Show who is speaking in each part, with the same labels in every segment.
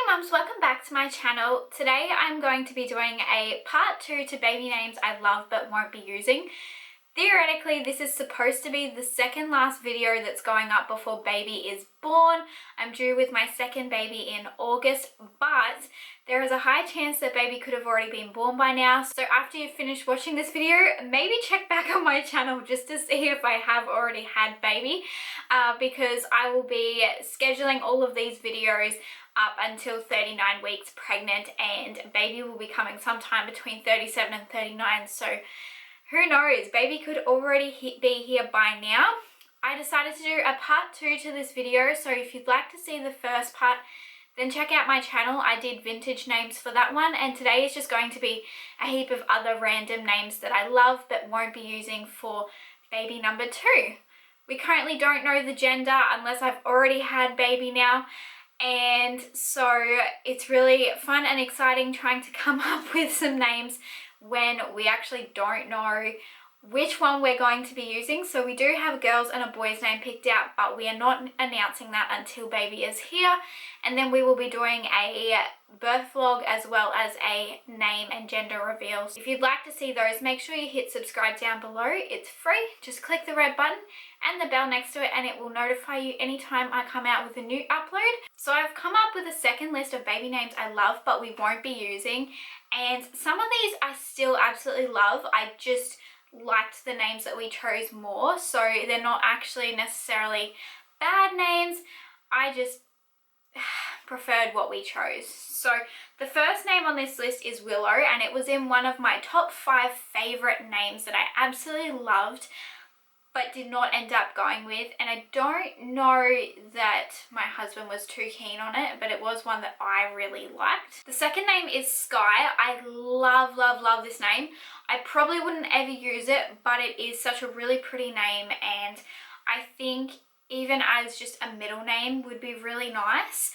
Speaker 1: Hi mums, welcome back to my channel. Today I'm going to be doing a part 2 to baby names I love but won't be using. Theoretically, this is supposed to be the second last video that's going up before baby is born. I'm due with my second baby in August, but there is a high chance that baby could have already been born by now. So after you've finished watching this video, maybe check back on my channel just to see if I have already had baby, because I will be scheduling all of these videos up until 39 weeks pregnant, and baby will be coming sometime between 37 and 39. So who knows, baby could already be here by now. I decided to do a part 2 to this video, so if you'd like to see the first part, then check out my channel. I did vintage names for that one, and today is just going to be a heap of other random names that I love but won't be using for baby number 2. We currently don't know the gender unless I've already had baby now, and so it's really fun and exciting trying to come up with some names when we actually don't know which one we're going to be using. So we do have a girl's and a boy's name picked out, but we are not announcing that until baby is here. And then we will be doing a birth vlog as well as a name and gender reveals. If you'd like to see those, make sure you hit subscribe down below. It's free. Just click the red button and the bell next to it, and it will notify you anytime I come out with a new upload. So I've come up with a second list of baby names I love but we won't be using, and some of these I still absolutely love. I just liked the names that we chose more, so they're not actually necessarily bad names. I just preferred what we chose. So the first name on this list is Willow, and it was in one of my top 5 favorite names that I absolutely loved but did not end up going with, and I don't know that my husband was too keen on it, but it was one that I really liked. The second name is Sky. I love this name. I probably wouldn't ever use it, but it is such a really pretty name, and I think even as just a middle name would be really nice.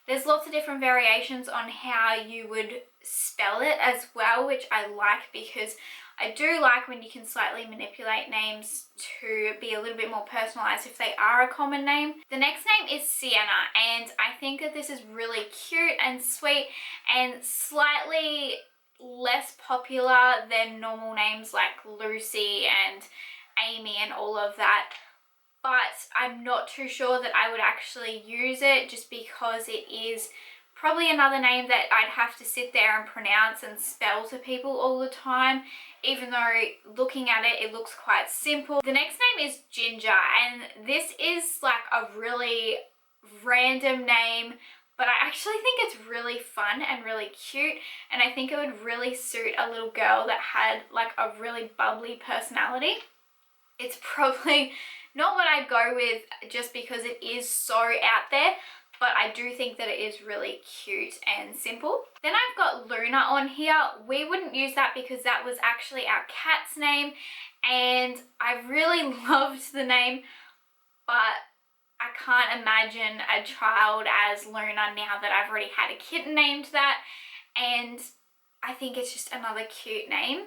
Speaker 1: There's lots of different variations on how you would spell it as well, which I like, because I do like when you can slightly manipulate names to be a little bit more personalized if they are a common name. The next name is Sienna, and I think that this is really cute and sweet and slightly less popular than normal names like Lucy and Amy and all of that. But I'm not too sure that I would actually use it, just because it is probably another name that I'd have to sit there and pronounce and spell to people all the time, even though looking at it, it looks quite simple. The next name is Ginger, and this is like a really random name, but I actually think it's really fun and really cute, and I think it would really suit a little girl that had like a really bubbly personality. It's probably not what I'd go with just because it is so out there, but I do think that it is really cute and simple. Then I've got Luna on here. We wouldn't use that because that was actually our cat's name, and I really loved the name, but I can't imagine a child as Luna now that I've already had a kitten named that, and I think it's just another cute name.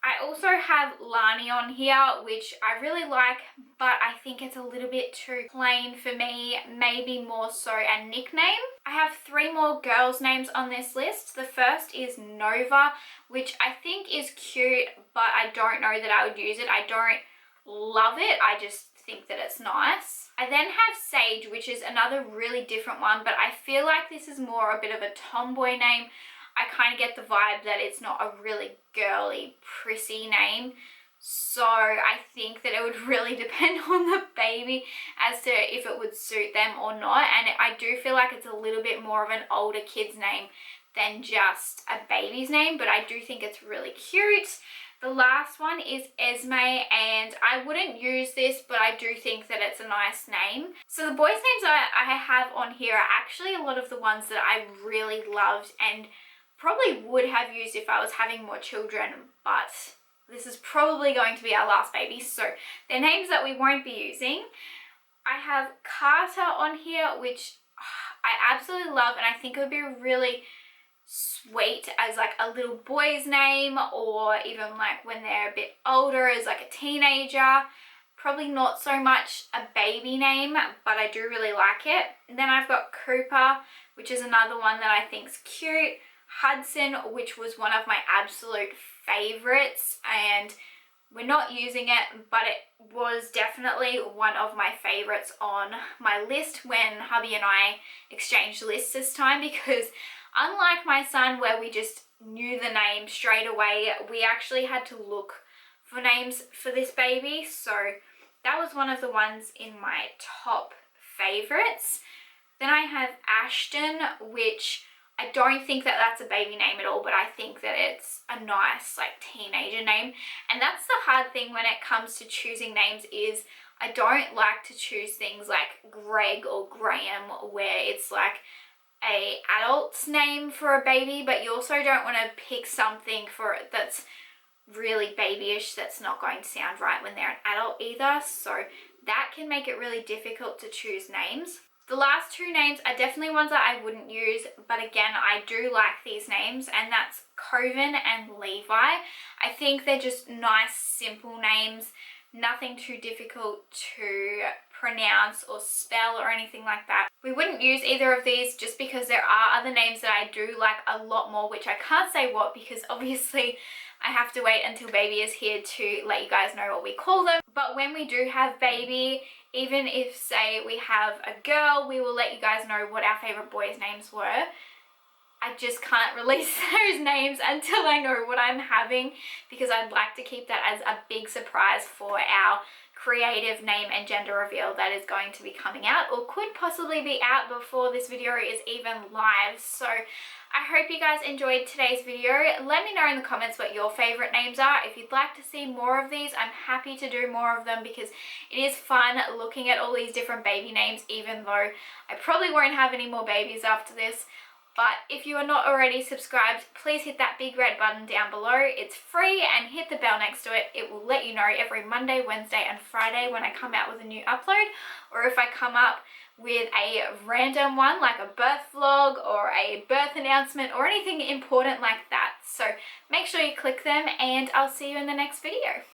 Speaker 1: I also have Lani on here, which I really like, but I think it's a little bit too plain for me, maybe more so a nickname. I have 3 more girls' names on this list. The first is Nova, which I think is cute, but I don't know that I would use it. I don't love it, I just think that it's nice. I then have Sage, which is another really different one, but I feel like this is more a bit of a tomboy name. I kind of get the vibe that it's not a really girly, prissy name. So I think that it would really depend on the baby as to if it would suit them or not. And I do feel like it's a little bit more of an older kid's name than just a baby's name, but I do think it's really cute. The last one is Esme, and I wouldn't use this, but I do think that it's a nice name. So the boys' names I have on here are actually a lot of the ones that I really loved and probably would have used if I was having more children, but this is probably going to be our last baby, so they're names that we won't be using. I have Carter on here, which I absolutely love, and I think it would be really sweet as like a little boy's name, or even like when they're a bit older as like a teenager. Probably not so much a baby name, but I do really like it. And then I've got Cooper, which is another one that I think's cute. Hudson, which was one of my absolute favorites, and we're not using it, but it was definitely one of my favorites on my list when hubby and I exchanged lists this time, because unlike my son where we just knew the name straight away, we actually had to look for names for this baby. So that was one of the ones in my top favorites. Then I have Ashton, which I don't think that that's a baby name at all, but I think that it's a nice like teenager name. And that's the hard thing when it comes to choosing names, is I don't like to choose things like Greg or Graham where it's like a adult's name for a baby, but you also don't want to pick something for it that's really babyish that's not going to sound right when they're an adult either. So that can make it really difficult to choose names. The last two names are definitely ones that I wouldn't use, but again, I do like these names, and that's Coven and Levi. I think they're just nice, simple names, nothing too difficult to pronounce or spell or anything like that. We wouldn't use either of these just because there are other names that I do like a lot more, which I can't say what because obviously I have to wait until baby is here to let you guys know what we call them. But when we do have baby, even if say we have a girl, we will let you guys know what our favorite boys' names were. I just can't release those names until I know what I'm having, because I'd like to keep that as a big surprise for our creative name and gender reveal that is going to be coming out, or could possibly be out before this video is even live. So I hope you guys enjoyed today's video. Let me know in the comments what your favorite names are. If you'd like to see more of these, I'm happy to do more of them, because it is fun looking at all these different baby names, even though I probably won't have any more babies after this. But if you are not already subscribed, please hit that big red button down below. It's free, and hit the bell next to it. It will let you know every Monday, Wednesday and Friday when I come out with a new upload, or if I come up with a random one like a birth vlog or a birth announcement or anything important like that. So make sure you click them, and I'll see you in the next video.